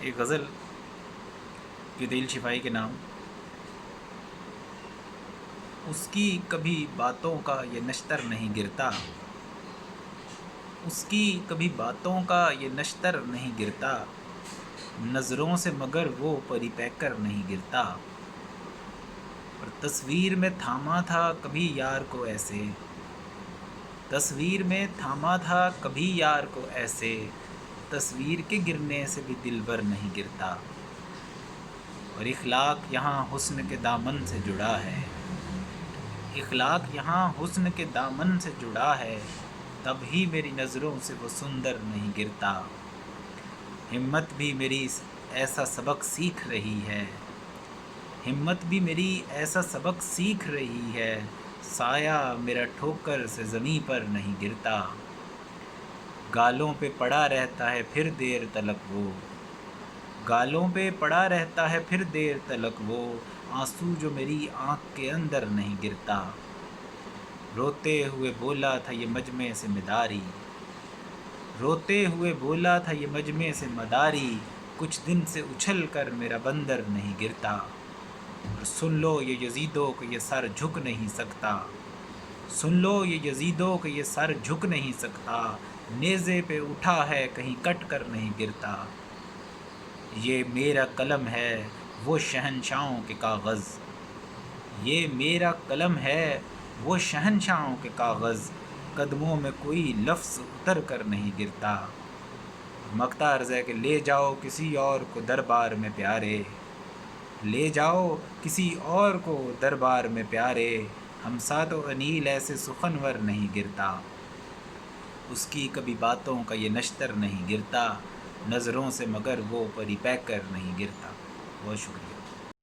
ایک غزل کی دل شفائی کے نام۔ اس کی کبھی باتوں کا یہ نشتر نہیں گرتا، اس کی کبھی باتوں کا یہ نشتر نہیں گرتا، نظروں سے مگر وہ پری پیکر نہیں گرتا۔ اور تصویر میں تھاما تھا کبھی یار کو ایسے، تصویر میں تھاما تھا کبھی یار کو ایسے، تصویر کے گرنے سے بھی دلبر نہیں گرتا۔ اور اخلاق یہاں حسن کے دامن سے جڑا ہے، اخلاق یہاں حسن کے دامن سے جڑا ہے، تب ہی میری نظروں سے وہ سندر نہیں گرتا۔ ہمت بھی میری ایسا سبق سیکھ رہی ہے، ہمت بھی میری ایسا سبق سیکھ رہی ہے، سایہ میرا ٹھوکر سے زمیں پر نہیں گرتا۔ گالوں پہ پڑا رہتا ہے پھر دیر تلک وہ، گالوں پہ پڑا رہتا ہے پھر دیر تلک وہ، آنسو جو میری آنکھ کے اندر نہیں گرتا۔ روتے ہوئے بولا تھا یہ مجمع سے مداری، روتے ہوئے بولا تھا یہ مجمع سے مداری، کچھ دن سے اچھل کر میرا بندر نہیں گرتا۔ اور سن لو یہ یزیدوں کہ یہ سر جھک نہیں سکتا، سن لو یہ یزیدوں کہ یہ سر جھک نہیں سکتا، نیزے پہ اٹھا ہے کہیں کٹ کر نہیں گرتا۔ یہ میرا قلم ہے وہ شہنشاہوں کے کاغذ، یہ میرا قلم ہے وہ شہنشاہوں کے کاغذ، قدموں میں کوئی لفظ اتر کر نہیں گرتا۔ مقتا عرض ہے کہ لے جاؤ کسی اور کو دربار میں پیارے، لے جاؤ کسی اور کو دربار میں پیارے، ہم سات و انیل ایسے سخنور نہیں گرتا۔ اس کی کبھی باتوں کا یہ نشتر نہیں گرتا، نظروں سے مگر وہ پری پیکر نہیں گرتا۔ بہت شکریہ۔